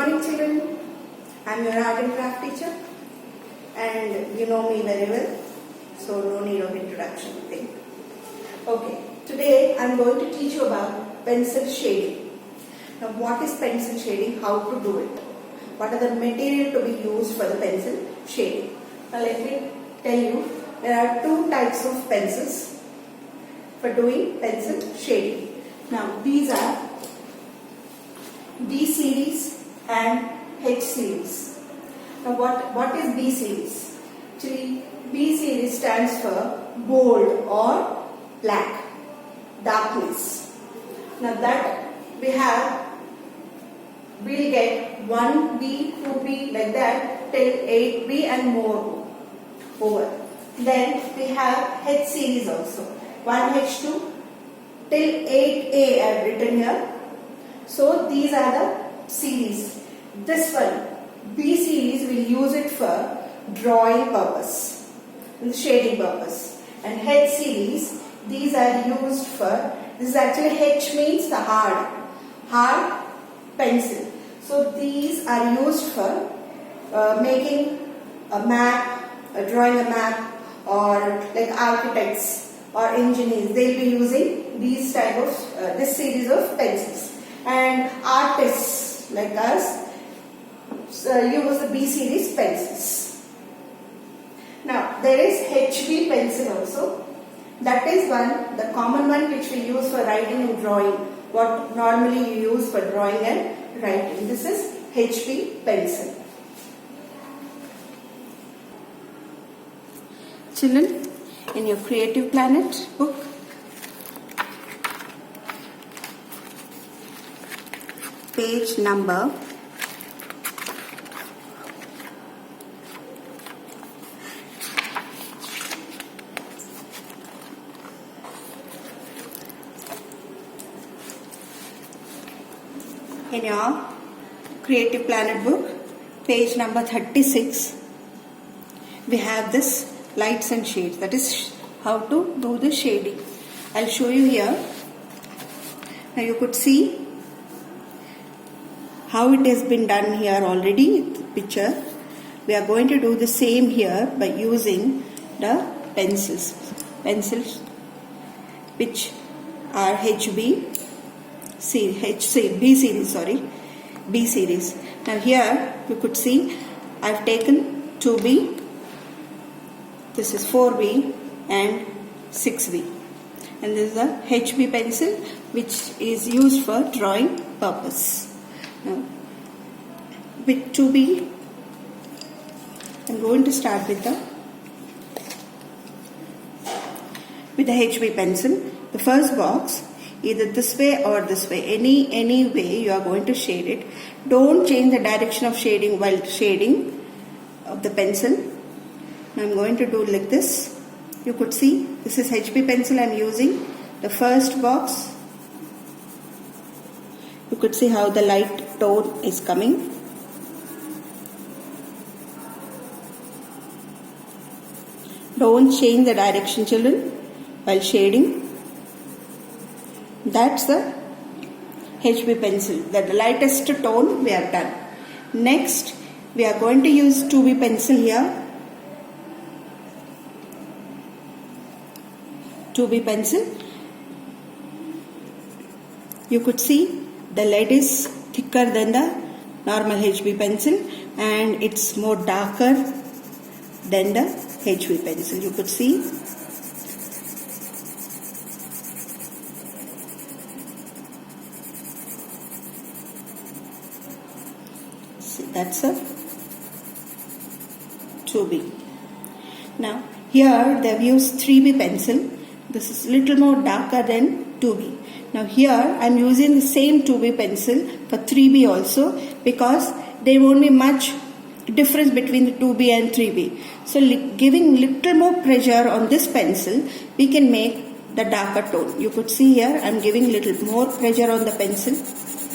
morning children, I am your art and craft teacher and you know me very well, so no need of introduction thing. Okay, today I am going to teach you about pencil shading. Now what is pencil shading, how to do it, what are the material to be used for the pencil shading. Now let me tell you, there are two types of pencils for doing pencil shading. Now these are B series and H series. Now what is B series? Actually B series stands for bold or black, darkness. Now that we'll get 1B, 2B like that till 8B and more over. Then we have H series also, 1H2 till 8A I have written here. So these are the series. This one, B series, will use it for drawing purpose, shading purpose. And H series, these are used for, this is actually H means the hard pencil. So these are used for making a map, drawing a map, or like architects or engineers, they'll be using these type of, this series of pencils. And artists like us use the B series pencils. Now there is HB pencil also. That is one, the common one which we use for writing and drawing. What normally you use for drawing and writing. This is HB pencil. Children, in your Creative Planet book, page number 36, we have this lights and shades. That is how to do the shading. I'll show you here. Now you could see how it has been done here already, picture. We are going to do the same here by using the pencils which are B series. Now here you could see I have taken 2B, this is 4B and 6B, and this is a HB pencil which is used for drawing purpose. Now with 2B I am going to start with the HB pencil. The first box, either this way or this way, any way you are going to shade it. Don't change the direction of shading while shading of the pencil. Now I am going to do like this. You could see this is HB pencil I am using. The first box, you could see how the light tone is coming. Don't change the direction, children, while shading. That's the HB pencil, the lightest tone we have done. Next, we are going to use 2B pencil here. 2B pencil. You could see the lead is thicker than the normal HB pencil and it's more darker than the HB pencil. You could see. That's a 2B. Now here they have used 3B pencil. This is little more darker than 2B. Now here I am using the same 2B pencil for 3B also because there won't be much difference between the 2B and 3B. So giving little more pressure on this pencil, we can make the darker tone. You could see here I am giving little more pressure on the pencil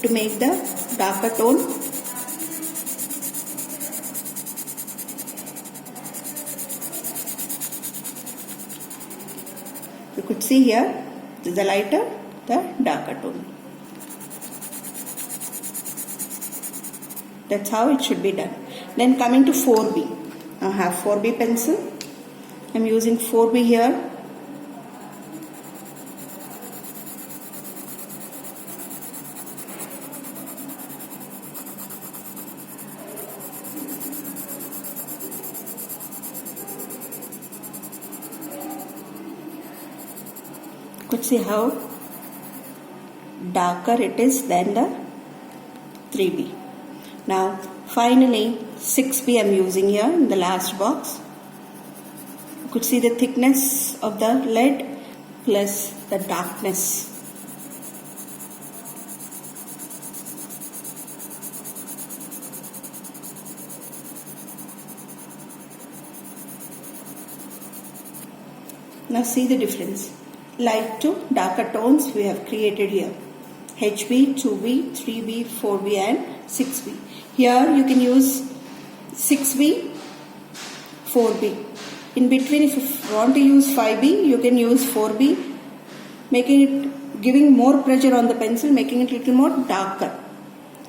to make the darker tone. You could see here the lighter, the darker tone. That's how it should be done. Then coming to 4B. I have 4B pencil. I'm using 4B here. Could see how darker it is than the 3B. Now finally 6B I'm using here in the last box. You could see the thickness of the lead plus the darkness. Now see the difference. Light to darker tones we have created here. HB, 2B, 3B, 4B and 6B. Here you can use 6B, 4B. In between, if you want to use 5B, you can use 4B, making it, giving more pressure on the pencil, making it a little more darker.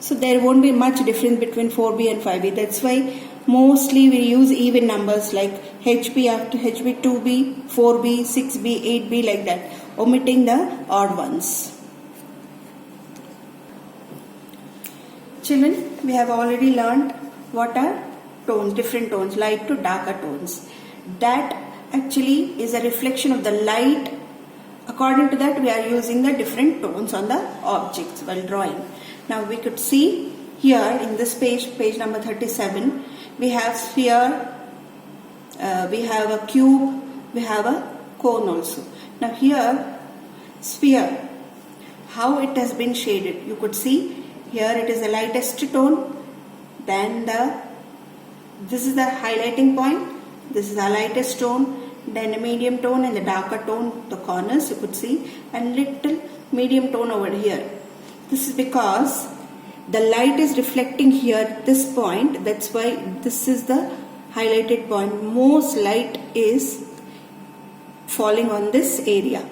So there won't be much difference between 4B and 5B. That's why mostly we use even numbers like HB after HB, 2B, 4B, 6B, 8B like that, omitting the odd ones. Children, we have already learned what are tones, different tones, light to darker tones. That actually is a reflection of the light. According to that, we are using the different tones on the objects while drawing. Now we could see here in this page number 37, we have sphere, we have a cube, we have a cone also. Now here, sphere, how it has been shaded. You could see here it is the lightest tone, then this is the highlighting point, this is the lightest tone, then a medium tone and the darker tone, the corners you could see, and little medium tone over here. This is because the light is reflecting here at this point, that's why this is the highlighted point. Most light is falling on this area.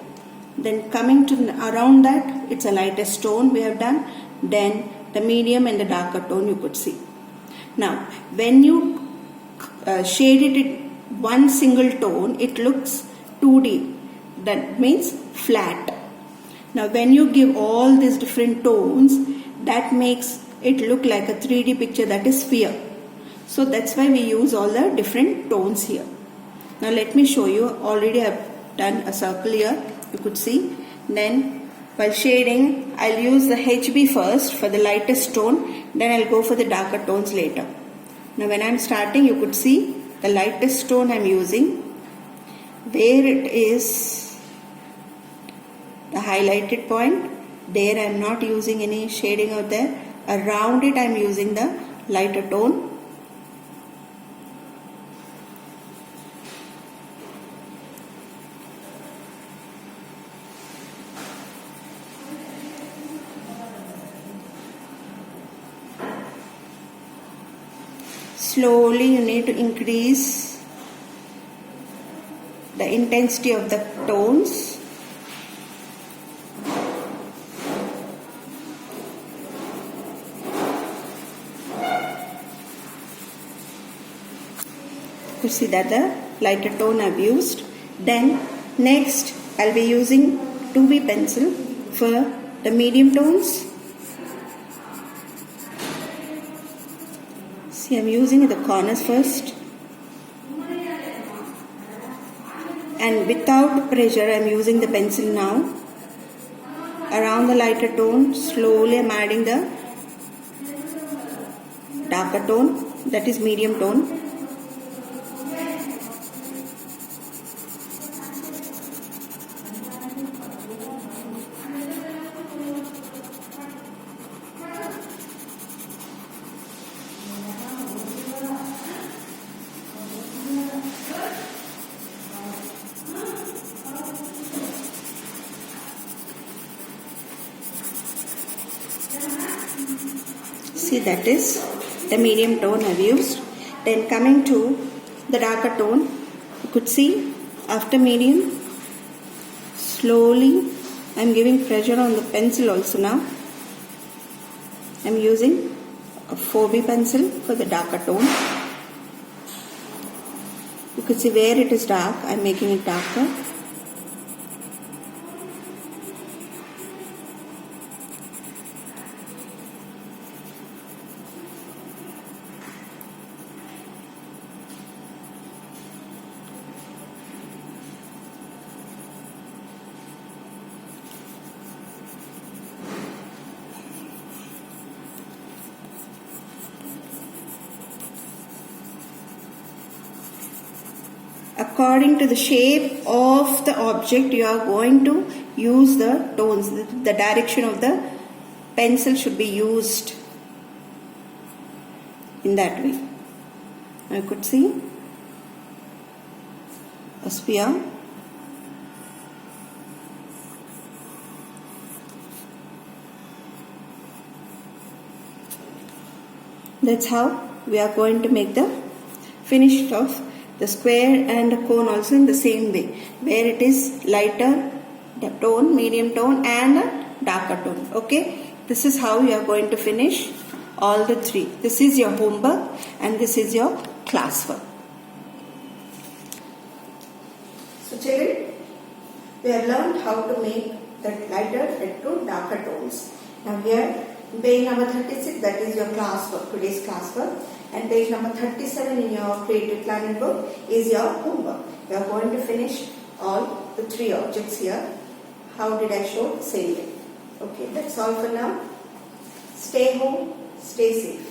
Then coming to around that, it's a lightest tone we have done, then the medium and the darker tone you could see. Now when you shaded it one single tone, it looks 2D, that means flat. Now when you give all these different tones, that makes it look like a 3D picture, that is sphere. So that's why we use all the different tones here. Now let me show you. Already I have done a circle here, you could see. Then while shading, I'll use the HB first for the lightest tone, then I'll go for the darker tones later. Now when I'm starting, you could see the lightest tone I'm using, where it is the highlighted point, there I'm not using any shading out there. Around it I'm using the lighter tone. Slowly you need to increase the intensity of the tones. You see that the lighter tone I've used. Then next I'll be using 2B pencil for the medium tones. See, I'm using the corners first, and without pressure I'm using the pencil now. Around the lighter tone, slowly I'm adding the darker tone, that is medium tone. See, that is the medium tone I've used. Then coming to the darker tone, you could see after medium, slowly I'm giving pressure on the pencil also now. I'm using a 4B pencil for the darker tone. You can see where it is dark, I am making it darker. According to the shape of the object, you are going to use the tones. The direction of the pencil should be used in that way. I could see a sphere. That's how we are going to make the finish of the square and the cone also in the same way, where it is lighter the tone, medium tone and a darker tone. Okay, this is how you are going to finish all the three. This is your homework and this is your classwork. So children, we have learned how to make the lighter and to darker tones. Now here page number 36, that is your classwork, today's classwork. And page number 37 in your creative planning book is your homework. You are going to finish all the three objects here. How did I show? Same way. Okay, that's all for now. Stay home, stay safe.